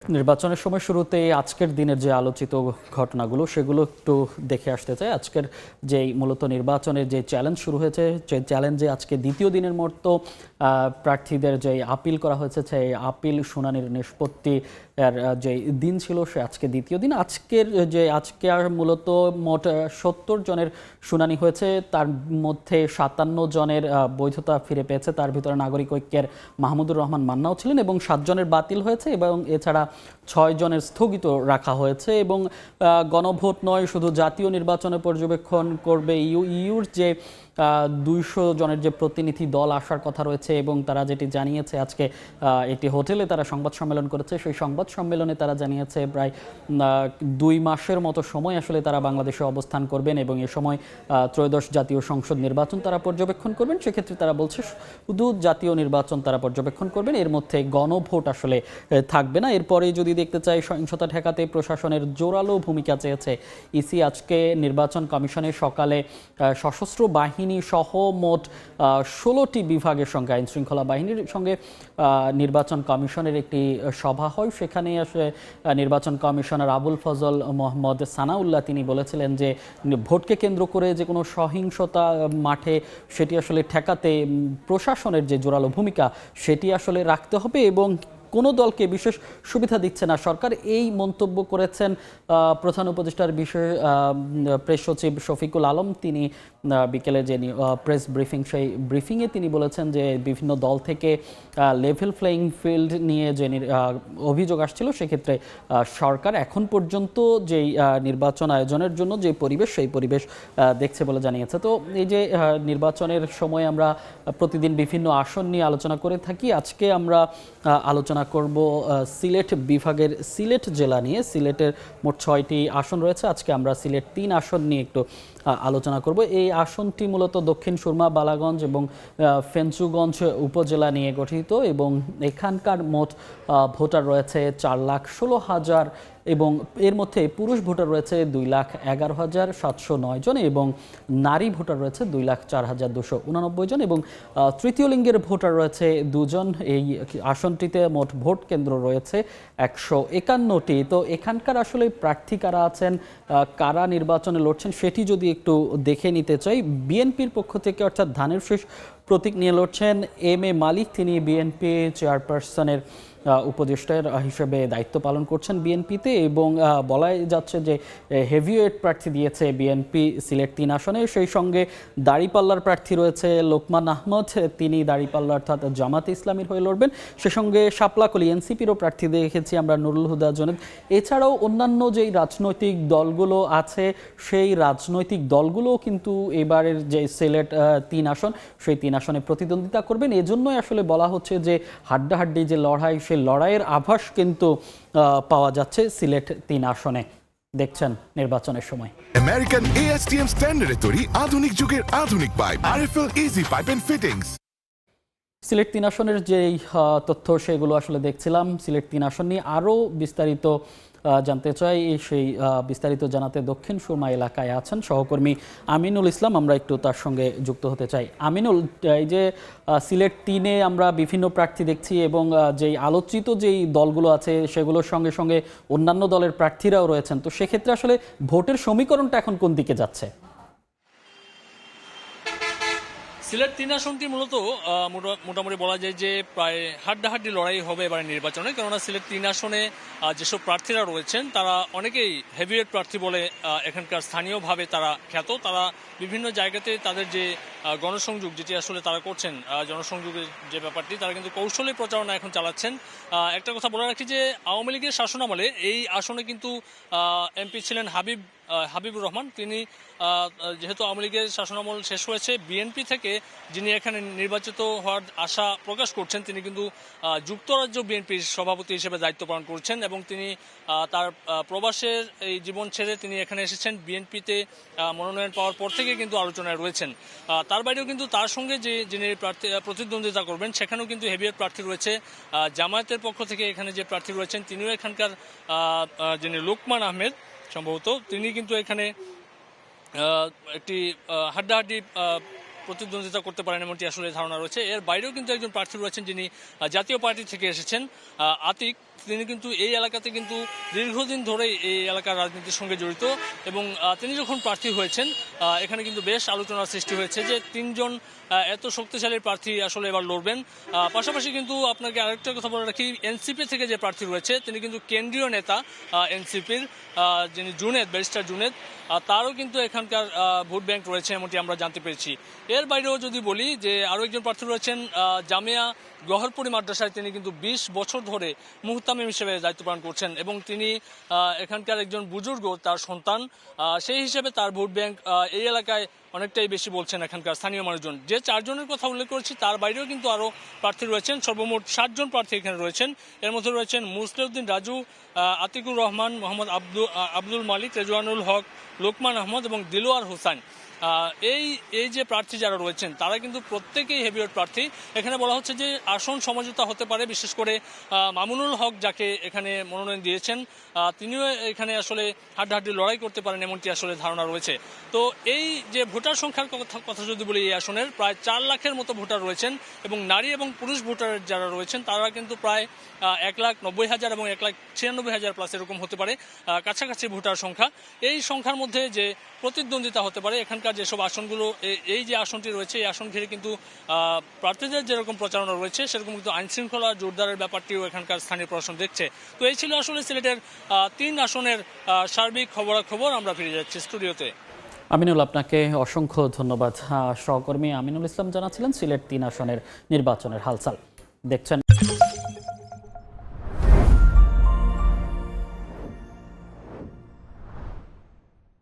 নির্বাচনের সময় শুরুতে আজকের দিনের যে আলোচিত ঘটনাগুলো সেগুলো একটু দেখে আসতে চাই। আজকের যেই মূলত নির্বাচনের যে চ্যালেঞ্জ শুরু হয়েছে, যে চ্যালেঞ্জে আজকে দ্বিতীয় দিনের মতো প্রার্থীদের যে আপিল করা হয়েছে, সেই আপিল শুনানির নিষ্পত্তি এর যে দিন ছিল সে আজকে দ্বিতীয় দিন। আজকে আর মূলত মোট ৭০ জনের শুনানি হয়েছে, তার মধ্যে ৫৭ জনের বৈধতা ফিরে পেয়েছে। তার ভিতরে নাগরিক ঐক্যের মাহমুদুর রহমান মান্নাও ছিলেন এবং ৭ জনের বাতিল হয়েছে এবং এছাড়া ৬ জনের স্থগিত রাখা হয়েছে। এবং গণভোট নয়, শুধু জাতীয় নির্বাচনে পর্যবেক্ষণ করবে ইউর যে ২০০ জনের যে প্রতিনিধি দল আসার কথা রয়েছে এবং তারা যেটি জানিয়েছে, আজকে একটি হোটেলে তারা সংবাদ সম্মেলন করেছে। সেই সংবাদ সম্মেলনে তারা জানিয়েছে প্রায় ২ মাসের মতো সময় আসলে তারা বাংলাদেশে অবস্থান করবেন এবং এ সময় ত্রয়োদশ জাতীয় সংসদ নির্বাচন তারা পর্যবেক্ষণ করবেন। সেক্ষেত্রে তারা বলছে শুধু জাতীয় নির্বাচন তারা পর্যবেক্ষণ করবেন, এর মধ্যে গণভোট আসলে থাকবে না। এরপরে যদি দেখতে চাই, সহিংসতা ঠেকাতে প্রশাসনের জোরালো ভূমিকা চেয়েছে ইসি। আজকে নির্বাচন কমিশনের সকালে সশস্ত্র বাহিনী সহ মোট ১৬টি বিভাগের সঙ্গে, আইন শৃঙ্খলা বাহিনীর সঙ্গে নির্বাচন কমিশনের একটি সভা হয়। সেখানে আসলে নির্বাচন কমিশনার আবুল ফজল মোহাম্মদ সানাউল্লাহ তিনি বলেছিলেন যে ভোটকে কেন্দ্র করে যে কোনো সহিংসতা মাঠে সেটি আসলে ঠেকাতে প্রশাসনের যে জোরালো ভূমিকা সেটি আসলে রাখতে হবে এবং কোনো দলকে বিশেষ সুবিধা দিচ্ছে না সরকার, এই মন্তব্য করেছেন প্রধান উপদেষ্টার বিষয়ে প্রেস সচিব শফিকুল আলম। তিনি বিকেলে যে প্রেস ব্রিফিং, সেই ব্রিফিংয়ে তিনি বলেছেন যে বিভিন্ন দল থেকে লেভেল প্লেয়িং ফিল্ড নিয়ে যে অভিযোগ আসছিল, সেক্ষেত্রে সরকার এখন পর্যন্ত যেই নির্বাচন আয়োজনের জন্য যে পরিবেশ, সেই পরিবেশ দেখছে বলে জানিয়েছে। তো এই যে নির্বাচনের সময় আমরা প্রতিদিন বিভিন্ন আসন নিয়ে আলোচনা করে থাকি, আজকে আমরা আলোচনা করব সিলেট বিভাগের সিলেট জেলা নিয়ে। সিলেটের মোট ৬টি আসন রয়েছে, আজকে আমরা সিলেট ৩ আসন নিয়ে একটু আলোচনা করব। এই আসনটি মূলত দক্ষিণ সুরমা, বালাগঞ্জ এবং ফেঞ্চুগঞ্জ উপজেলা নিয়ে গঠিত এবং এখানকার মোট ভোটার রয়েছে ৪,১৬,০০০ এবং এর মধ্যে পুরুষ ভোটার রয়েছে ২,১১,৭০৯ জন এবং নারী ভোটার রয়েছে ২,০৪,২৮৯ জন এবং তৃতীয় লিঙ্গের ভোটার রয়েছে ২ জন। এই আসনটিতে মোট ভোট কেন্দ্র রয়েছে ১৫১টি। তো এখানকার আসলে প্রার্থী কারা আছেন, কারা নির্বাচনে লড়ছেন সেটি যদি একটু দেখে নিতে চাই। বিএনপির পক্ষ থেকে অর্থাৎ ধানের শীষ প্রতীক নিয়ে লড়ছেন এম এ মালিক। তিনি বিএনপি চেয়ারপারসনের উপদেষ্টার হিসেবে দায়িত্ব পালন করছেন বিএনপিতে এবং বলা যাচ্ছে যে হেভিওয়েট প্রার্থী দিয়েছে বিএনপি সিলেট ৩ আসনে। সেই সঙ্গে দাঁড়িপাল্লার প্রার্থী রয়েছে লোকমান আহমদ, তিনি দাঁড়িপাল্লা অর্থাৎ জামাতে ইসলামীর হয়ে লড়বেন। সে সঙ্গে শাপলাকলি এনসিপিরও প্রার্থী দেখেছি আমরা, নুরুল হুদা জনেদ। এছাড়াও অন্যান্য যেই রাজনৈতিক দলগুলো আছে, সেই রাজনৈতিক দলগুলোও কিন্তু এবারের যে সিলেট ৩ আসন, সেই ৩ আসনে প্রতিদ্বন্দ্বিতা করবেন। এজন্যই আসলে বলা হচ্ছে যে হাড্ডাহাড্ডি যে লড়াই, সেই লড়াইয়ের আভাস কিন্তু পাওয়া যাচ্ছে সিলেট ৩ আসনে। দেখছেন নির্বাচনের সময় আমেরিকান ASTM স্ট্যান্ডার্ডে তৈরি আধুনিক যুগের আধুনিক pipe, RFL easy pipe and fittings. Sylhet ৩ আসনের যেই তথ্য সেগুলো আসলে দেখছিলাম। সিলেট ৩ আসন নিয়ে আরও বিস্তারিত জানতে চাই, সেই বিস্তারিত জানাতে দক্ষিণ সুরমা এলাকায় আছেন সহকর্মী আমিনুল ইসলাম, আমরা একটু তার সঙ্গে যুক্ত হতে চাই। আমিনুল, এই যে সিলেট ৩-এ আমরা বিভিন্ন প্রার্থী দেখছি এবং যেই আলোচিত যেই দলগুলো আছে সেগুলোর সঙ্গে সঙ্গে অন্যান্য দলের প্রার্থীরাও রয়েছেন, তো সেক্ষেত্রে আসলে ভোটের সমীকরণটা এখন কোন দিকে যাচ্ছে? সিলেট ৩ আসনটি মূলত মোটামুটি বলা যায় যে প্রায় হাড্ডাহাড্ডি লড়াই হবে এবারে নির্বাচনে, কেননা সিলেট ৩ আসনে যেসব প্রার্থীরা রয়েছেন তারা অনেকেই হেভিওয়েট প্রার্থী বলে এখানকার স্থানীয়ভাবে তারা খ্যাত। তারা বিভিন্ন জায়গাতে তাদের যে গণসংযোগ যেটি আসলে তারা করছেন, জনসংযোগের যে ব্যাপারটি, তারা কিন্তু কৌশলী প্রচারণা এখন চালাচ্ছেন। একটা কথা বলে রাখি যে আওয়ামী লীগের শাসনামলে এই আসনে কিন্তু এমপি ছিলেন হাবিবুর রহমান। তিনি যেহেতু আওয়ামী লীগের শাসনামল শেষ হয়েছে, বিএনপি থেকে যিনি এখানে নির্বাচিত হওয়ার আশা প্রকাশ করছেন, তিনি কিন্তু যুক্তরাজ্য বিএনপির সভাপতি হিসেবে দায়িত্ব পালন করছেন এবং তিনি তার প্রবাসের এই জীবন ছেড়ে তিনি এখানে এসেছেন। বিএনপিতে মনোনয়ন পাওয়ার পর থেকে কিন্তু আলোচনায় রয়েছেন। তার বাইরেও কিন্তু তার সঙ্গে যিনি প্রতিদ্বন্দ্বিতা করবেন সেখানেও কিন্তু হেভিওয়েট প্রার্থী রয়েছে। জামায়াতের পক্ষ থেকে এখানে যে প্রার্থী রয়েছেন তিনিও এখানকার যিনি লোকমান আহমেদ সম্ভবত, তিনি কিন্তু এখানে একটি হাড্ডাহাড্ডি প্রতিদ্বন্দ্বিতা করতে পারেন এমনটি আসলে ধারণা রয়েছে। এর বাইরেও কিন্তু একজন প্রার্থী রয়েছেন যিনি জাতীয় পার্টি থেকে এসেছেন, আতিক। তিনি কিন্তু এই এলাকাতে কিন্তু দীর্ঘদিন ধরেই এই এলাকার রাজনীতির সঙ্গে জড়িত এবং তিনি যখন প্রার্থী হয়েছেন এখানে কিন্তু বেশ আলোচনার সৃষ্টি হয়েছে যে তিনজন এত শক্তিশালী প্রার্থী আসলে এবার লড়বেন। পাশাপাশি কিন্তু আপনাকে আরেকটা কথা বলে রাখি, এনসিপি থেকে যে প্রার্থী রয়েছে তিনি কিন্তু কেন্দ্রীয় নেতা এনসিপির, যিনি ব্যারিস্টার জুনেদ, তারও কিন্তু এখানকার ভোট ব্যাংক রয়েছে এমনটি আমরা জানতে পেরেছি। এর বাইরেও যদি বলি যে আরও একজন প্রার্থী রয়েছেন জামিয়া গহরপুরি মাদ্রাসায়, তিনি কিন্তু 20 বছর ধরে মুহতামিম হিসেবে দায়িত্ব পালন করছেন এবং তিনি এখানকার একজন বুজুর্গ, তার সন্তান, সেই হিসেবে তার ভোট ব্যাংক এই এলাকায় অনেকটাই বেশি বলছেন এখানকার স্থানীয় মানুষজন। যে 4 জনের কথা উল্লেখ করেছি তার বাইরেও কিন্তু আরও প্রার্থী রয়েছেন, সর্বমোট 7 জন প্রার্থী এখানে রয়েছেন। এর মধ্যে রয়েছেন মুসলিউদ্দিন রাজু, আতিকুর রহমান, মোহাম্মদ আব্দুল মালিক, রেজওয়ানুল হক, লোকমান আহমদ এবং দিলওয়ার হোসেন। এই যে প্রার্থী যারা রয়েছেন তারা কিন্তু প্রত্যেকেই হেভিওয়েট প্রার্থী। এখানে বলা হচ্ছে যে আসন সমঝোতা হতে পারে, বিশেষ করে মামুনুল হক যাকে এখানে মনোনয়ন দিয়েছেন তিনিও এখানে আসলে হাড্ডাহাড্ডি লড়াই করতে পারেন এমনটি আসলে ধারণা রয়েছে। তো এই যে ভোটার সংখ্যার কথা যদি বলি, এই আসনের প্রায় 4 লাখের মতো ভোটার রয়েছেন এবং নারী এবং পুরুষ ভোটার যারা রয়েছেন তারা কিন্তু প্রায় 1,90,000 এবং 1,96,000 প্লাস এরকম হতে পারে কাছাকাছি ভোটার সংখ্যা। এই সংখ্যার মধ্যে যে প্রতিদ্বন্দ্বিতা হতে পারে, এখানকার যেসব আসনগুলো, এই যে আসনটি রয়েছে এই আসন ঘিরে কিন্তু প্রার্থীদের যেরকম প্রচারণা রয়েছে সেরকম কিন্তু আইনশৃঙ্খলা জোরদারের ব্যাপারটিও এখানকার স্থানীয় প্রশাসন দেখছে। তো এই ছিল আসলে সিলেটের 3 আসনের সার্বিক খবরাখবর। আমরা ফিরে যাচ্ছি স্টুডিওতে। আমিনুল, আপনাকে অসংখ্য ধন্যবাদ। সহকর্মী আমিনুল ইসলাম জানাচ্ছিলেন সিলেট 3 আসনের নির্বাচনের হালচাল। দেখছেন